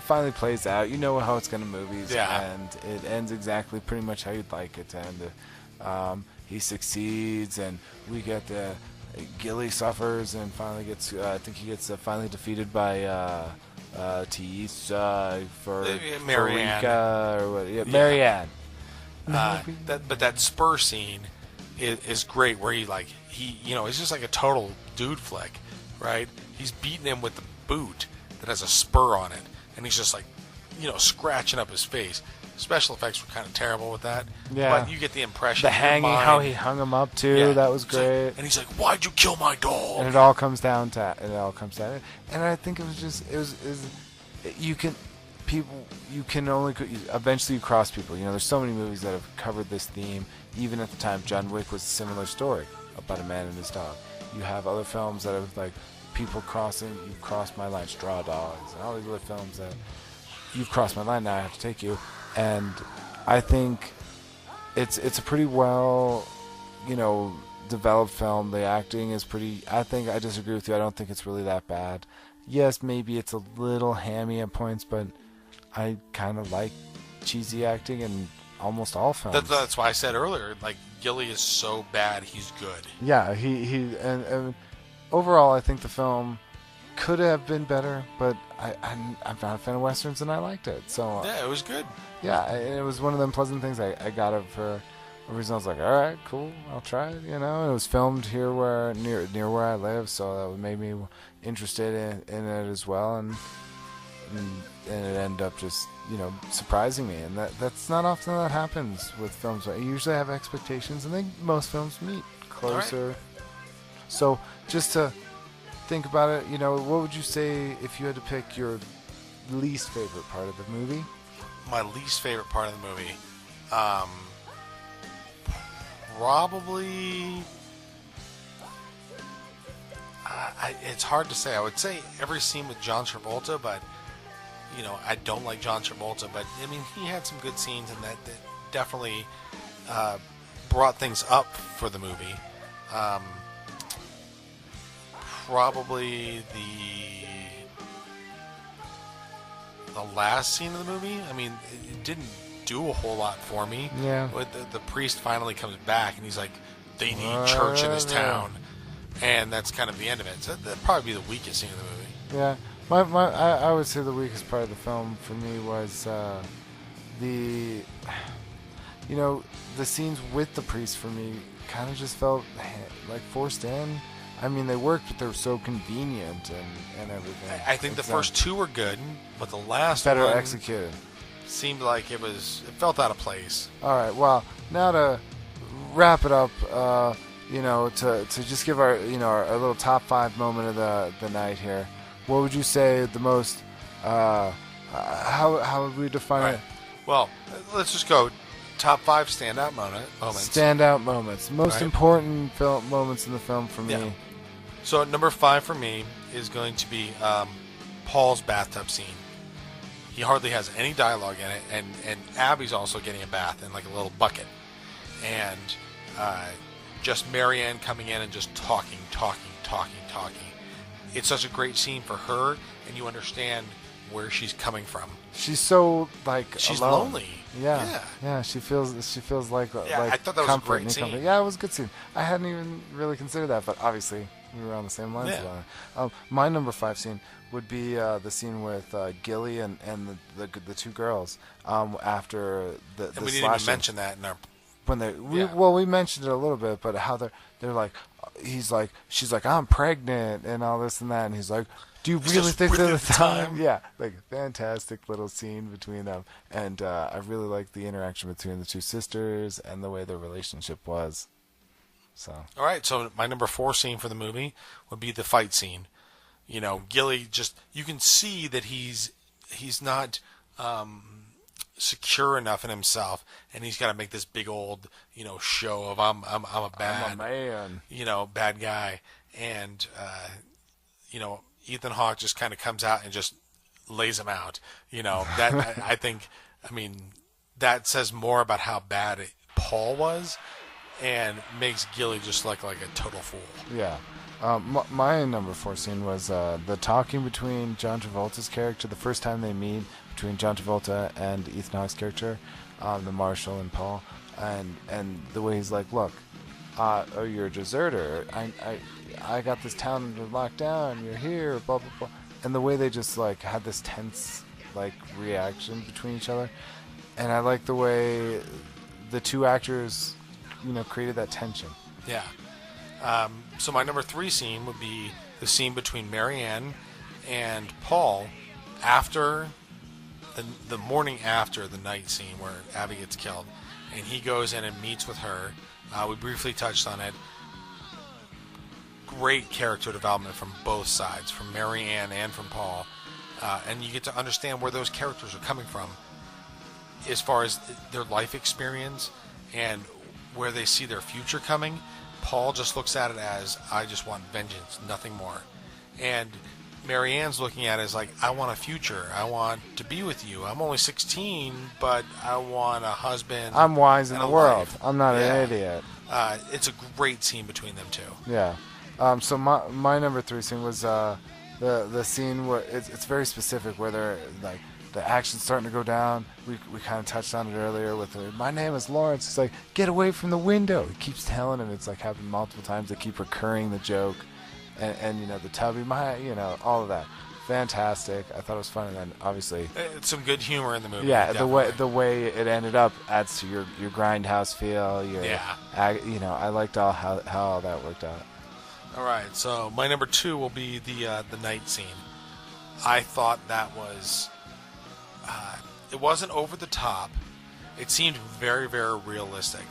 finally plays out. You know how it's going to movies. Yeah. And it ends exactly pretty much how you'd like it to end. He succeeds, and we get the Gilly suffers and finally gets. I think he gets finally defeated by. Tisa for Marianne. Or what? Yeah, Marianne. But that spur scene is great, where he's just like a total dude flick, right? He's beating him with the boot that has a spur on it, and he's just like, scratching up his face. Special effects were kind of terrible with that. Yeah. But you get the impression. The hanging, how he hung him up too. Yeah. That was great. And he's like, "Why'd you kill my dog?" And it all comes down to it. And I think you can only eventually you cross people. There's so many movies that have covered this theme. Even at the time, John Wick was a similar story about a man and his dog. You have other films that have like people crossing. You've crossed my line, Straw Dogs, and all these other films that you've crossed my line. Now I have to take you. And I think it's a pretty well, developed film. The acting is pretty. I disagree with you. I don't think it's really that bad. Yes, maybe it's a little hammy at points, but I kind of like cheesy acting in almost all films. That's why I said earlier, like, Gilly is so bad, he's good. Yeah, and overall, I think the film could have been better, but I'm not a fan of westerns, and I liked it. So yeah, it was good. Yeah, and it was one of them pleasant things I got it for a reason. I was like, all right, cool, I'll try it. It was filmed here near where I live, so that made me interested in it as well, and it ended up just surprising me, and that's not often that happens with films. I usually have expectations, and I think most films meet closer. Right. So just to think about it, what would you say if you had to pick your least favorite part of the movie? My least favorite part of the movie, probably. It's hard to say. I would say every scene with John Travolta, but I don't like John Travolta. But I mean, he had some good scenes, and that definitely brought things up for the movie. probably the last scene of the movie. I mean, it didn't do a whole lot for me. Yeah. But the priest finally comes back, and he's like, they need church in this town. And that's kind of the end of it. So that'd probably be the weakest scene of the movie. Yeah. I would say the weakest part of the film for me was the scenes with the priest for me kind of just felt like forced in. I mean, they worked, but they were so convenient and everything. I think the first two were good, but the last better one executed. Seemed like it felt out of place. All right. Well, now to wrap it up, to just give our little top 5 moment of the night here. What would you say the most? How would we define it? Well, let's just go top 5 standout moments. Standout moments, most important moments in the film for me. Yeah. So number 5 for me is going to be Paul's bathtub scene. He hardly has any dialogue in it, and Abby's also getting a bath in like a little bucket, and just Marianne coming in and just talking. It's such a great scene for her, and you understand where she's coming from. She's so she's alone. lonely. Yeah. She feels like I thought that was a great scene. Yeah, it was a good scene. I hadn't even really considered that, but obviously we were on the same lines about it. My number 5 scene would be the scene with Gilly and the two girls after the and we didn't slashing. even mention that in our. We mentioned it a little bit, but how they're like, she's like, I'm pregnant and all this and that, and he's like, do you really think they're the time? Yeah, like fantastic little scene between them, and I really like the interaction between the two sisters and the way their relationship was. So. All right, so my number 4 scene for the movie would be the fight scene. Gilly you can see that he's not secure enough in himself, and he's got to make this big old show of I'm a man, bad guy, and Ethan Hawke just kind of comes out and just lays him out. That I think, that says more about how bad Paul was, and makes Gilly just like a total fool. Yeah. My number 4 scene was the talking between John Travolta's character, the first time they meet, between John Travolta and Ethan Hawke's character, the Marshal and Paul, and the way he's like, look, you're a deserter. I got this town under lockdown. You're here, blah blah blah, and the way they just had this tense reaction between each other, and I like the way the two actors, created that tension. Yeah. So my number 3 scene would be the scene between Marianne and Paul after the morning after the night scene where Abby gets killed, and he goes in and meets with her. We briefly touched on it. Great character development from both sides, from Marianne and from Paul, and you get to understand where those characters are coming from as far as their life experience and where they see their future coming. Paul just looks at it as, I just want vengeance, nothing more. And Marianne's looking at it as I want a future. I want to be with you. I'm only 16, but I want a husband. I'm wise in the world. Life. I'm not an idiot. It's a great scene between them two. Yeah. So my number 3 scene was the scene where it's very specific, where they're the action's starting to go down. We kind of touched on it earlier with my name is Lawrence. It's like, get away from the window. He keeps telling him. It's happened multiple times. They keep recurring the joke, and the tubby, all of that. Fantastic. I thought it was fun, and then obviously it's some good humor in the movie. Yeah, definitely. the way it ended up adds to your grindhouse feel. I liked how all that worked out. All right, so my number 2 will be the night scene. I thought that was. It wasn't over the top. It seemed very, very realistic.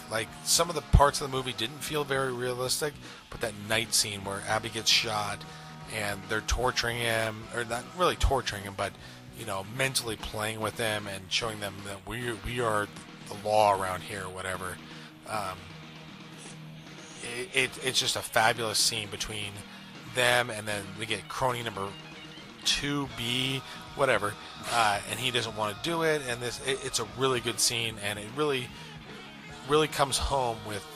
Some of the parts of the movie didn't feel very realistic, but that night scene where Abby gets shot and they're torturing him, or not really torturing him, but mentally playing with him and showing them that we are the law around here, or whatever. It's just a fabulous scene between them, and then we get crony number 2B, whatever, and he doesn't want to do it, and it's a really good scene, and it really, really comes home with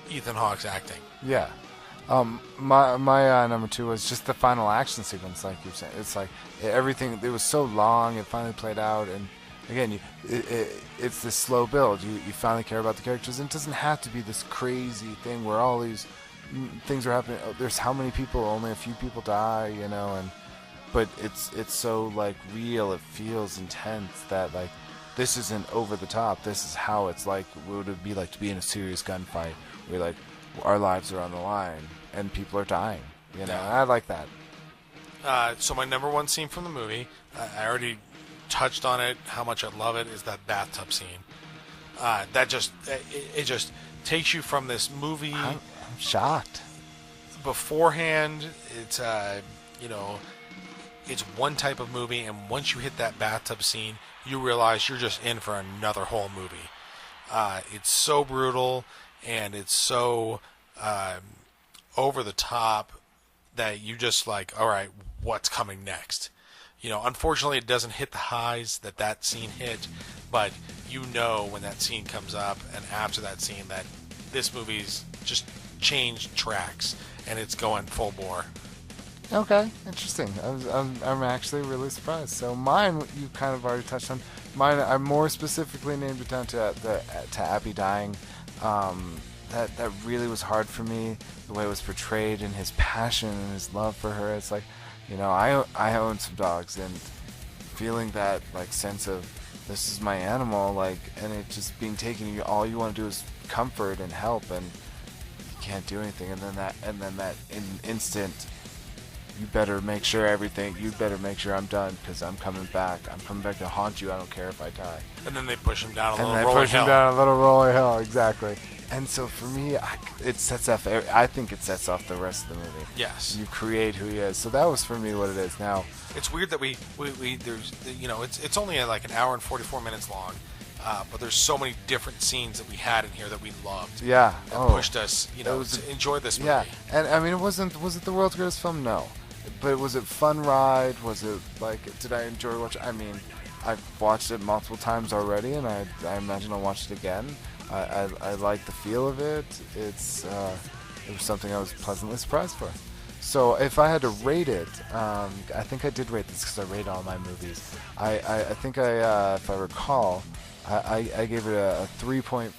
Ethan Hawke's acting. Yeah. My number 2 was just the final action sequence, like you're saying. It's like everything. It was so long. It finally played out, and again, it's this slow build. You finally care about the characters, and it doesn't have to be this crazy thing where all these things are happening. There's how many people? Only a few people die, but it's so like real. It feels intense that like this isn't over the top. This is how it's like. What would it be like to be in a serious gunfight where like our lives are on the line and people are dying? I like that. So my number 1 scene from the movie, I already touched on it. How much I love it is that bathtub scene. That just it just takes you from this movie. I'm shocked. Beforehand, it's it's one type of movie, and once you hit that bathtub scene, you realize you're just in for another whole movie. It's so brutal, and it's so over the top that you just like, all right, what's coming next? Unfortunately, it doesn't hit the highs that scene hit, but when that scene comes up, and after that scene, that this movie's just changed tracks, and it's going full bore. Okay, interesting. I'm actually really surprised. So mine, you kind of already touched on. Mine, I more specifically named it down to Abby dying. That really was hard for me. The way it was portrayed, and his passion and his love for her. It's like, I own some dogs, and feeling that like sense of this is my animal, like, and it just being taken. All you want to do is comfort and help, and you can't do anything. And then that instant. You better make sure I'm done, because I'm coming back. I'm coming back to haunt you. I don't care if I die. And then they push him down a little rolling hill. Exactly. And so for me, I think it sets off the rest of the movie. Yes. You create who he is. So that was for me what it is. Now, it's weird that we there's it's only like an hour and 44 minutes long, but there's so many different scenes that we had in here that we loved. Yeah. That pushed us, to enjoy this movie. Yeah. And I mean, was it the world's greatest film? No. But was it fun ride? Was it like, did I enjoy watching? I mean, I've watched it multiple times already, and I imagine I'll watch it again. I like the feel of it. It was something I was pleasantly surprised for. So if I had to rate it, I think I did rate this because I rate all my movies. I think if I recall, I gave it a 3.5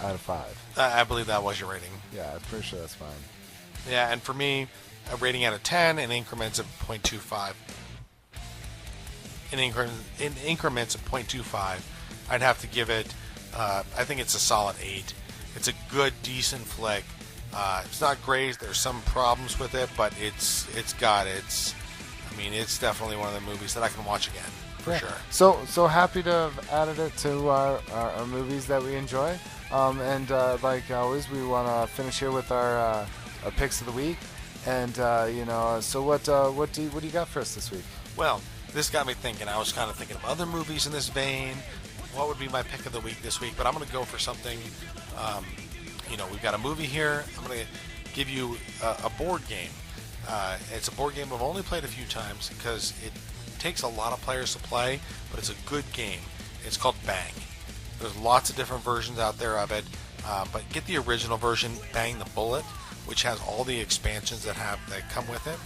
out of 5. I believe that was your rating. Yeah, I'm pretty sure that's fine. Yeah, and for me, a rating out of 10 in increments of 0.25. In increments of 0.25, I'd have to give it. I think it's a solid 8. It's a good, decent flick. It's not great. There's some problems with it, but it's definitely one of the movies that I can watch again for sure. So happy to have added it to our movies that we enjoy. And like always, we want to finish here with our picks of the week. And so what do you got for us this week? Well, this got me thinking. I was kind of thinking of other movies in this vein. What would be my pick of the week this week? But I'm going to go for something. We've got a movie here. I'm going to give you a board game. It's a board game I've only played a few times because it takes a lot of players to play, but it's a good game. It's called Bang. There's lots of different versions out there of it, but get the original version, Bang the Bullet, which has all the expansions that come with it.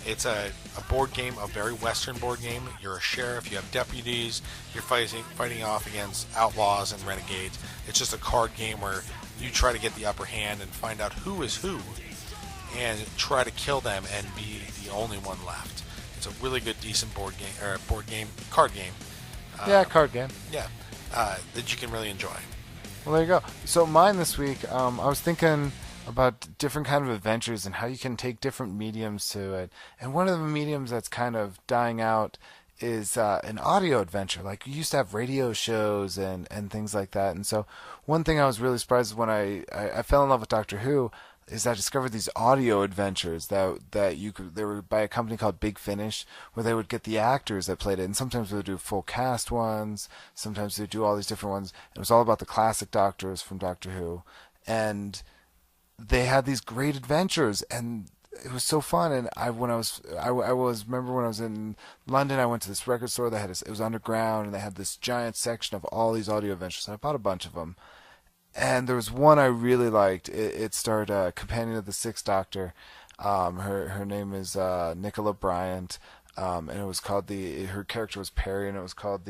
It's a board game, a very Western board game. You're a sheriff, you have deputies, you're fighting off against outlaws and renegades. It's just a card game where you try to get the upper hand and find out who is who and try to kill them and be the only one left. It's a really good, decent card game. Card game. Yeah, that you can really enjoy. Well, there you go. So mine this week, I was thinking about different kind of adventures and how you can take different mediums to it. And one of the mediums that's kind of dying out is an audio adventure. Like, you used to have radio shows and things like that. And so one thing I was really surprised when I fell in love with Doctor Who is I discovered these audio adventures that they were by a company called Big Finish, where they would get the actors that played it, and sometimes they would do full cast ones, sometimes they would do all these different ones. It was all about the classic Doctors from Doctor Who, and they had these great adventures, and it was so fun. And remember when I was in London, I went to this record store that had it was underground, and they had this giant section of all these audio adventures. And I bought a bunch of them, And there was one I really liked. It starred Companion of the Sixth Doctor. Her name is Nicola Bryant. And it was called her character was Perry, and it was called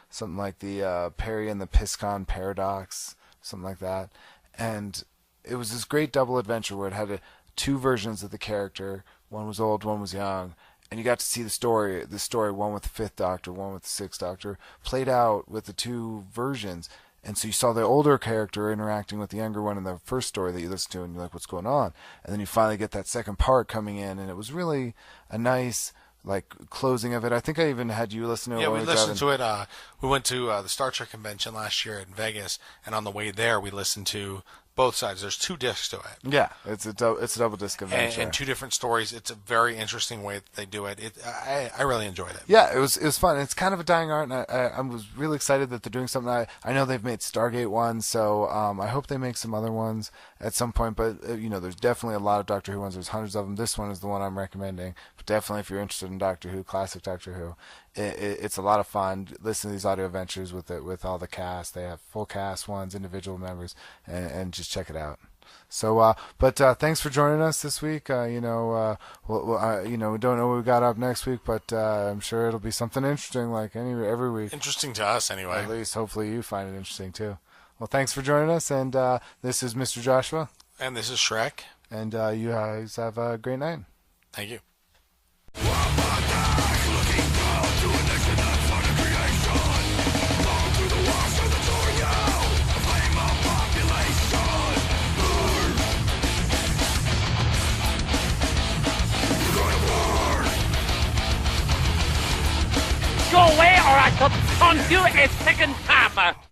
something like the Perry and the Piscon Paradox, something like that. And it was this great double adventure where it had two versions of the character. One was old, one was young, and you got to see the story, one with the Fifth Doctor, one with the Sixth Doctor, played out with the two versions. And so you saw the older character interacting with the younger one in the first story that you listened to, and you're like, what's going on? And then you finally get that second part coming in, and it was really a nice closing of it. I think I even had you listen to it. Yeah, we listened to it. We went to the Star Trek convention last year in Vegas, and on the way there, we listened to both sides. There's 2 discs to it. Yeah, it's a double disc adventure. And 2 different stories. It's a very interesting way that they do it. I really enjoyed it. Yeah, it was fun. It's kind of a dying art, and I was really excited that they're doing something. I know they've made Stargate ones, so I hope they make some other ones at some point. But there's definitely a lot of Doctor Who ones. There's hundreds of them. This one is the one I'm recommending. But definitely, if you're interested in Doctor Who, classic Doctor Who, it's a lot of fun. Listen to these audio adventures with all the cast. They have full cast ones, individual members, and just check it out. So, but thanks for joining us this week. We don't know what we got up next week, but I'm sure it'll be something interesting, like every week. Interesting to us, anyway. At least, hopefully, you find it interesting too. Well, thanks for joining us, and this is Mr. Joshua, and this is Shrek, and you guys have a great night. Thank you. Go away or I shall taunt you a second time!